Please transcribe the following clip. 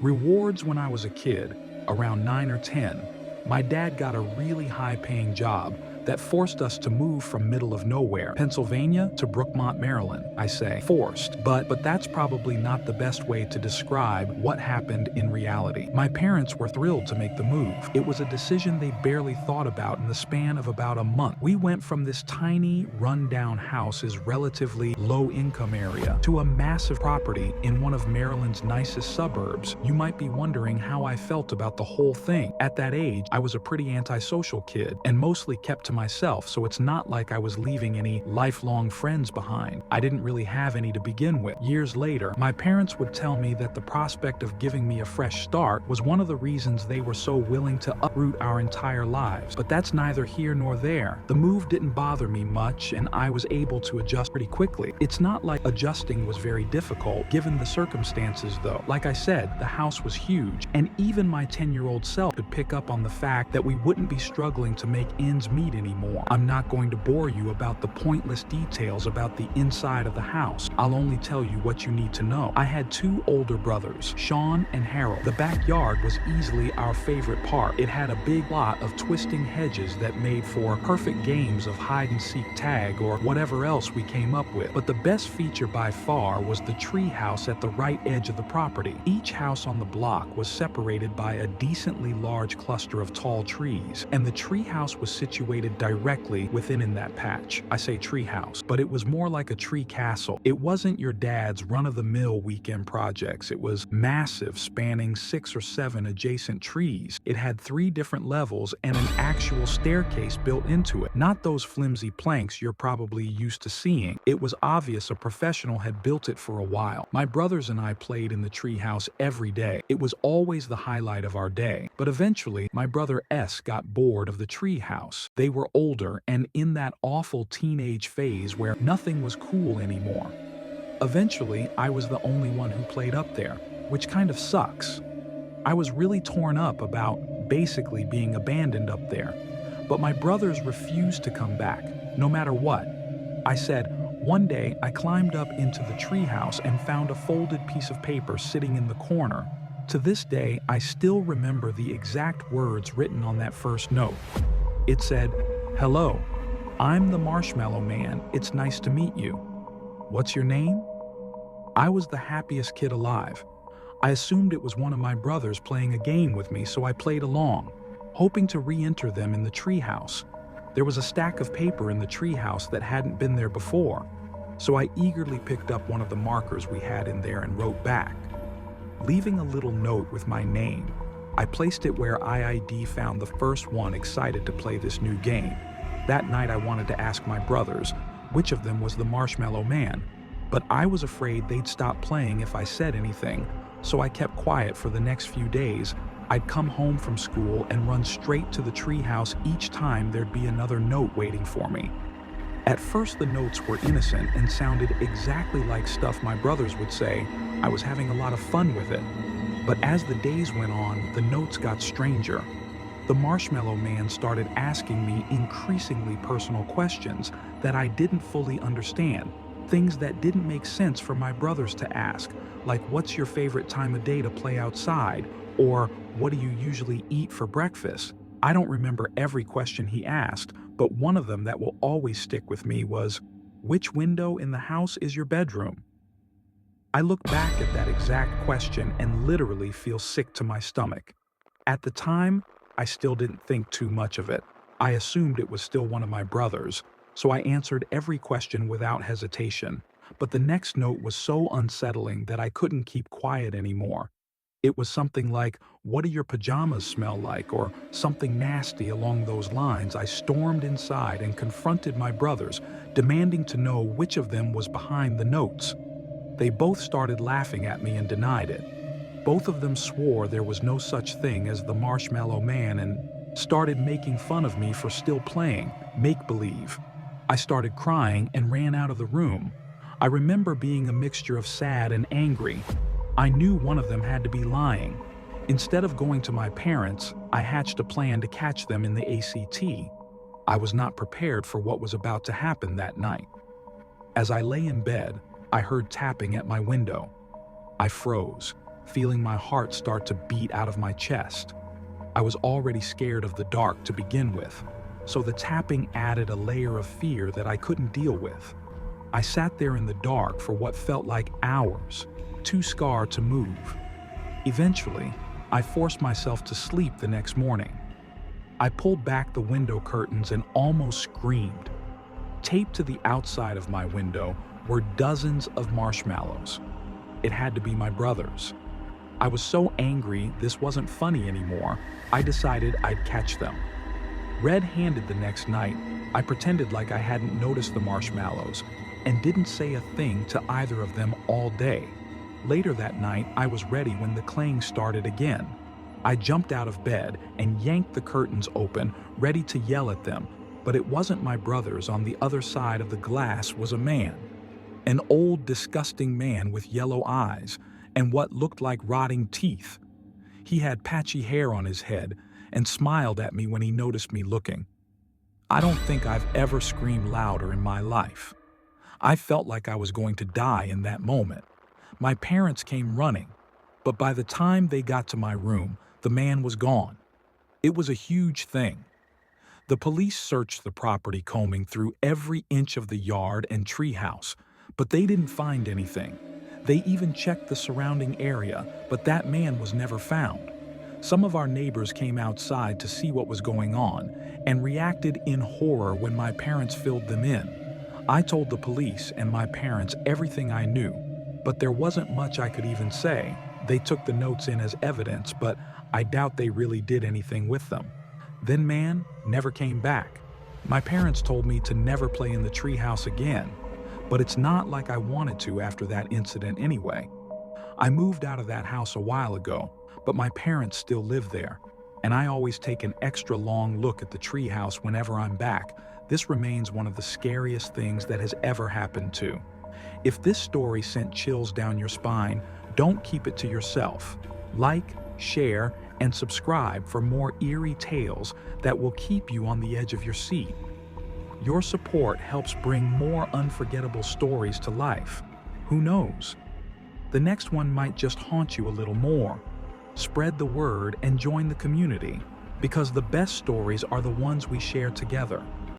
Rewards when I was a kid, around 9 or 10, my dad got a really high-paying job that forced us to move from middle of nowhere, Pennsylvania, to Brookmont, Maryland. I say forced, but that's probably not the best way to describe what happened in reality. My parents were thrilled to make the move. It was a decision they barely thought about in the span of about a month. We went from this tiny, run-down house's relatively low-income area to a massive property in one of Maryland's nicest suburbs. You might be wondering how I felt about the whole thing. At that age, I was a pretty antisocial kid and mostly kept to myself, so it's not like I was leaving any lifelong friends behind. I didn't really have any to begin with. Years later, my parents would tell me that the prospect of giving me a fresh start was one of the reasons they were so willing to uproot our entire lives. But that's neither here nor there. The move didn't bother me much, and I was able to adjust pretty quickly. It's not like adjusting was very difficult, given the circumstances though. Like I said, the house was huge, and even my 10-year-old self could pick up on the fact that we wouldn't be struggling to make ends meet anymore. I'm not going to bore you about the pointless details about the inside of the house. I'll only tell you what you need to know. I had two older brothers, Sean and Harold. The backyard was easily our favorite part. It had a big lot of twisting hedges that made for perfect games of hide-and-seek tag or whatever else we came up with. But the best feature by far was the tree house at the right edge of the property. Each house on the block was separated by a decently large cluster of tall trees, and the tree house was situated directly within in that patch. I say treehouse, but it was more like a tree castle. It wasn't your dad's run-of-the-mill weekend projects. It was massive, spanning 6 or 7 adjacent trees. It had 3 different levels and an actual staircase built into it. Not those flimsy planks you're probably used to seeing. It was obvious a professional had built it for a while. My brothers and I played in the treehouse every day. It was always the highlight of our day. But eventually, my brother S got bored of the treehouse. They were older and in that awful teenage phase where nothing was cool anymore. Eventually, I was the only one who played up there, which kind of sucks. I was really torn up about basically being abandoned up there, but my brothers refused to come back, no matter what. I said, one day I climbed up into the treehouse and found a folded piece of paper sitting in the corner. To this day, I still remember the exact words written on that first note. It said, "Hello, I'm the Marshmallow Man. It's nice to meet you. What's your name?" I was the happiest kid alive. I assumed it was one of my brothers playing a game with me, so I played along, hoping to re-enter them in the treehouse. There was a stack of paper in the treehouse that hadn't been there before, so I eagerly picked up one of the markers we had in there and wrote back, leaving a little note with my name. I placed it where IID found the first one excited to play this new game. That night I wanted to ask my brothers which of them was the Marshmallow Man, but I was afraid they'd stop playing if I said anything, so I kept quiet for the next few days. I'd come home from school and run straight to the treehouse each time there'd be another note waiting for me. At first the notes were innocent and sounded exactly like stuff my brothers would say. I was having a lot of fun with it. But as the days went on, the notes got stranger. The Marshmallow Man started asking me increasingly personal questions that I didn't fully understand. Things that didn't make sense for my brothers to ask, like what's your favorite time of day to play outside, or what do you usually eat for breakfast? I don't remember every question he asked, but one of them that will always stick with me was, which window in the house is your bedroom? I look back at that exact question and literally feel sick to my stomach. At the time, I still didn't think too much of it. I assumed it was still one of my brothers, so I answered every question without hesitation. But the next note was so unsettling that I couldn't keep quiet anymore. It was something like, what do your pajamas smell like? Or something nasty along those lines. I stormed inside and confronted my brothers, demanding to know which of them was behind the notes. They both started laughing at me and denied it. Both of them swore there was no such thing as the Marshmallow Man and started making fun of me for still playing make-believe. I started crying and ran out of the room. I remember being a mixture of sad and angry. I knew one of them had to be lying. Instead of going to my parents, I hatched a plan to catch them in the ACT. I was not prepared for what was about to happen that night. As I lay in bed, I heard tapping at my window. I froze. feeling my heart start to beat out of my chest. I was already scared of the dark to begin with, so the tapping added a layer of fear that I couldn't deal with. I sat there in the dark for what felt like hours, too scarred to move. Eventually, I forced myself to sleep the next morning. I pulled back the window curtains and almost screamed. Taped to the outside of my window were dozens of marshmallows. It had to be my brother's. I was so angry this wasn't funny anymore, I decided I'd catch them. Red-handed the next night, I pretended like I hadn't noticed the marshmallows and didn't say a thing to either of them all day. Later that night, I was ready when the clang started again. I jumped out of bed and yanked the curtains open, ready to yell at them, but it wasn't my brothers. On the other side of the glass was a man. An old, disgusting man with yellow eyes and what looked like rotting teeth. He had patchy hair on his head and smiled at me when he noticed me looking. I don't think I've ever screamed louder in my life. I felt like I was going to die in that moment. My parents came running, but by the time they got to my room, the man was gone. It was a huge thing. The police searched the property, combing through every inch of the yard and treehouse, but they didn't find anything. They even checked the surrounding area, but that man was never found. Some of our neighbors came outside to see what was going on and reacted in horror when my parents filled them in. I told the police and my parents everything I knew, but there wasn't much I could even say. They took the notes in as evidence, but I doubt they really did anything with them. Then man never came back. My parents told me to never play in the treehouse again, but it's not like I wanted to after that incident anyway. I moved out of that house a while ago, but my parents still live there, and I always take an extra long look at the treehouse whenever I'm back. This remains one of the scariest things that has ever happened to. If this story sent chills down your spine, don't keep it to yourself. Like, share, and subscribe for more eerie tales that will keep you on the edge of your seat. Your support helps bring more unforgettable stories to life. Who knows? The next one might just haunt you a little more. Spread the word and join the community, because the best stories are the ones we share together.